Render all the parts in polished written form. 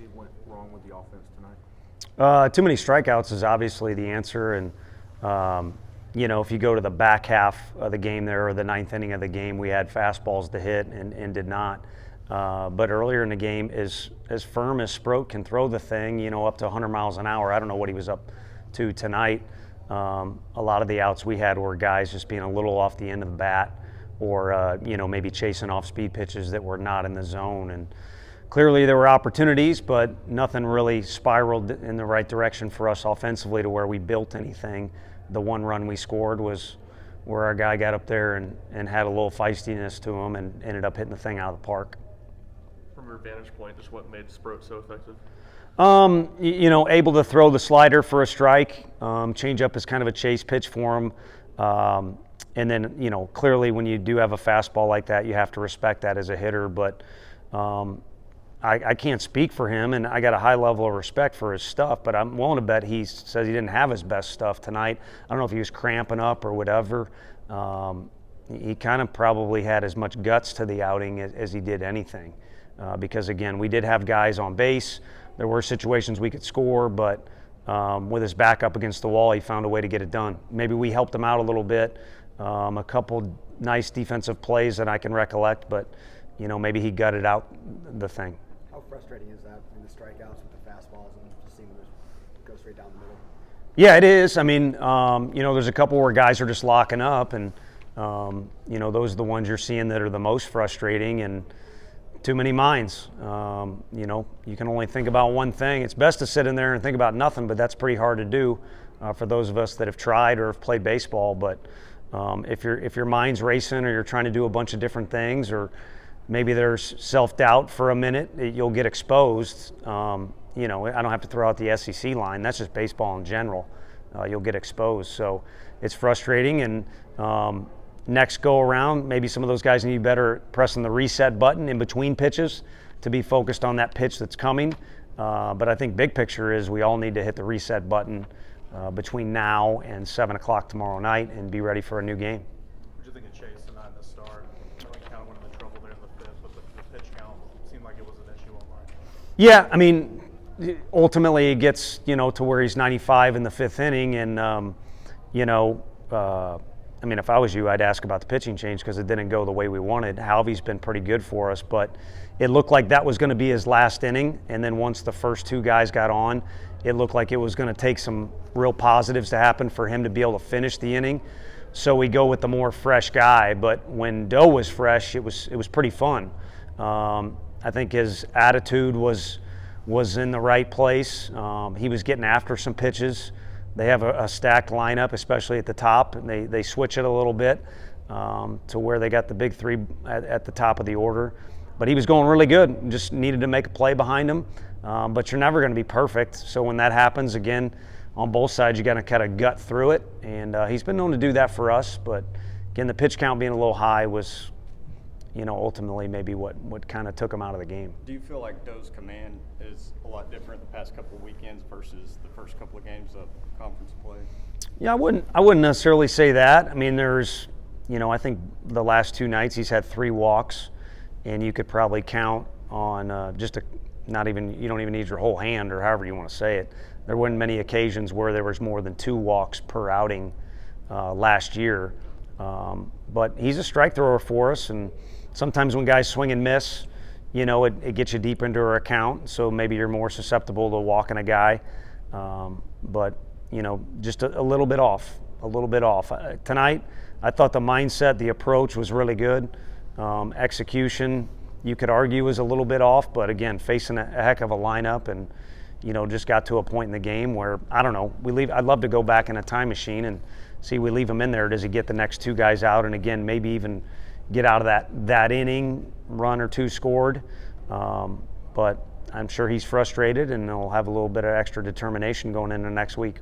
see went wrong with the offense tonight? Too many strikeouts is obviously the answer, and if you go to the back half of the game there, or the ninth inning of the game, we had fastballs to hit and did not. But earlier in the game, as firm as Sproat can throw the thing, up to 100 miles an hour. I don't know what he was up to tonight. A lot of the outs we had were guys just being a little off the end of the bat, or maybe chasing off speed pitches that were not in the zone. And clearly there were opportunities, but nothing really spiraled in the right direction for us offensively to where we built anything. The one run we scored was where our guy got up there and had a little feistiness to him and ended up hitting the thing out of the park. From your vantage point, just what made Sproat so effective? Able to throw the slider for a strike. Change up is kind of a chase pitch for him. And then, clearly when you do have a fastball like that, you have to respect that as a hitter. But I can't speak for him, and I got a high level of respect for his stuff, but I'm willing to bet he says he didn't have his best stuff tonight. I don't know if he was cramping up or whatever. He kind of probably had as much guts to the outing as he did anything. Because, again, we did have guys on base. There were situations we could score, but with his back up against the wall, he found a way to get it done. Maybe we helped him out a little bit. A couple nice defensive plays that I can recollect, but, maybe he gutted out the thing. How frustrating is that in the strikeouts with the fastballs and just seeing them just go straight down the middle? Yeah, it is. I mean, there's a couple where guys are just locking up, and, those are the ones you're seeing that are the most frustrating, and too many minds. You can only think about one thing. It's best to sit in there and think about nothing, but that's pretty hard to do for those of us that have tried or have played baseball. But if your mind's racing, or you're trying to do a bunch of different things, or maybe there's self-doubt for a minute, you'll get exposed. I don't have to throw out the SEC line. That's just baseball in general. You'll get exposed. So it's frustrating, and next go around, maybe some of those guys need better pressing the reset button in between pitches to be focused on that pitch that's coming. But I think big picture is we all need to hit the reset button between now and 7 o'clock tomorrow night and be ready for a new game. What did you think of Chase tonight in the start? Kind of went into trouble there in the fifth, but the pitch count seemed like it was an issue online. Yeah, I mean, ultimately it gets, to where he's 95 in the fifth inning, and, if I was you, I'd ask about the pitching change because it didn't go the way we wanted. Halvey's been pretty good for us, but it looked like that was going to be his last inning, and then once the first two guys got on, it looked like it was going to take some real positives to happen for him to be able to finish the inning. So we go with the more fresh guy, but when Doe was fresh, it was pretty fun. I think his attitude was in the right place. He was getting after some pitches. They have a stacked lineup, especially at the top, and they switch it a little bit to where they got the big three at the top of the order. But he was going really good, just needed to make a play behind him. But you're never going to be perfect. So when that happens, again, on both sides, you got to kind of gut through it. And he's been known to do that for us. But again, the pitch count being a little high was, ultimately maybe what kind of took him out of the game. Do you feel like Doe's command is a lot different the past couple of weekends versus the first couple of games of conference play? Yeah, I wouldn't necessarily say that. I mean, there's, I think the last two nights he's had 3 walks, and you could probably count on you don't even need your whole hand, or however you want to say it. There weren't many occasions where there was more than 2 walks per outing last year. But he's a strike thrower for us, and sometimes when guys swing and miss, it gets you deep into our account, so maybe you're more susceptible to walking a guy. But, just a little bit off. Tonight, I thought the mindset, the approach was really good. Execution, you could argue, was a little bit off, but again, facing a heck of a lineup, and, just got to a point in the game where, I don't know, I'd love to go back in a time machine and see we leave him in there. Does he get the next 2 guys out, and again, maybe even get out of that inning, run or 2 scored? But I'm sure he's frustrated, and he'll have a little bit of extra determination going into next week.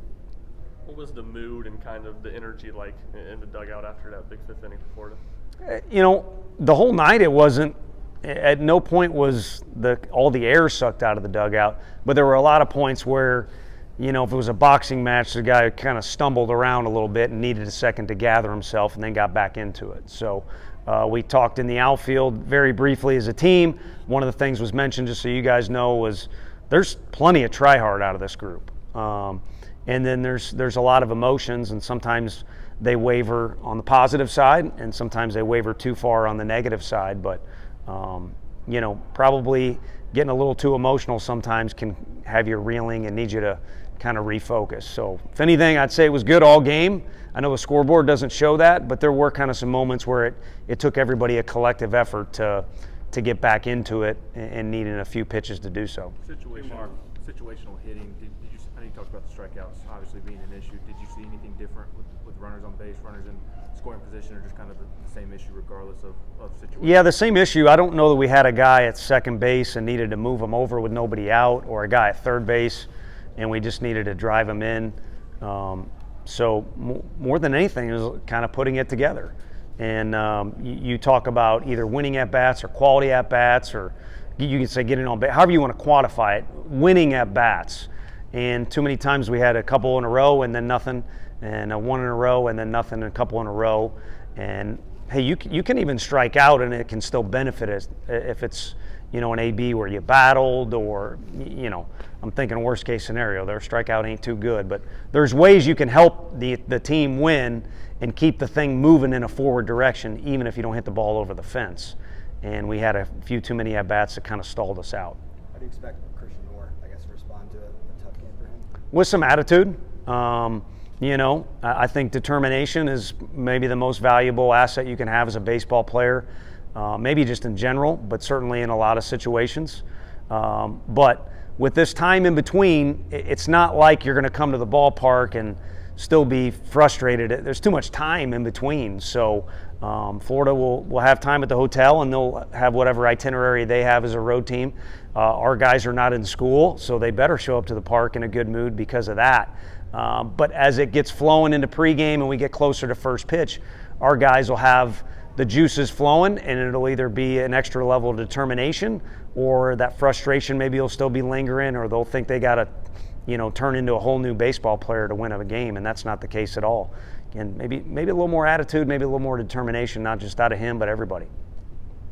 What was the mood and kind of the energy like in the dugout after that big 5th inning for Florida? The whole night it wasn't. At no point was all the air sucked out of the dugout, but there were a lot of points where, if it was a boxing match, the guy kind of stumbled around a little bit and needed a second to gather himself and then got back into it. So we talked in the outfield very briefly as a team. One of the things was mentioned, just so you guys know, was there's plenty of try hard out of this group. And then there's a lot of emotions, and sometimes they waver on the positive side, and sometimes they waver too far on the negative side. But probably getting a little too emotional sometimes can have you reeling and need you to kind of refocus. So if anything, I'd say it was good all game. I know the scoreboard doesn't show that, but there were kind of some moments where it took everybody a collective effort to get back into it and needing a few pitches to do so. Situational hitting. Did you? I know you talked about the strikeouts obviously being an issue. Did you see anything different with runners on base, runners in scoring position, or just kind of the same issue regardless of situation? Yeah, the same issue. I don't know that we had a guy at second base and needed to move him over with nobody out, or a guy at third base and we just needed to drive him in. So more than anything, it was kind of putting it together. And you talk about either winning at bats or quality at bats, or you can say getting on base, however you want to quantify it, winning at bats. And too many times we had a couple in a row and then nothing, and a one in a row and then nothing, and a couple in a row. And hey, you can even strike out and it can still benefit us if it's an AB where you battled, or I'm thinking worst case scenario, their strikeout ain't too good, but there's ways you can help the team win and keep the thing moving in a forward direction, even if you don't hit the ball over the fence. And we had a few too many at bats that kind of stalled us out. How do you expect Christian Moore, to respond to a tough game for him? With some attitude. I think determination is maybe the most valuable asset you can have as a baseball player. Maybe just in general, but certainly in a lot of situations. But with this time in between, it's not like you're going to come to the ballpark and still be frustrated. There's too much time in between. So Florida will have time at the hotel, and they'll have whatever itinerary they have as a road team. Our guys are not in school, so they better show up to the park in a good mood because of that. But as it gets flowing into pregame and we get closer to first pitch, our guys will have the juices flowing, and it'll either be an extra level of determination, or that frustration maybe will still be lingering, or they'll think they got to, turn into a whole new baseball player to win a game, and that's not the case at all. And maybe a little more attitude, maybe a little more determination, not just out of him, but everybody.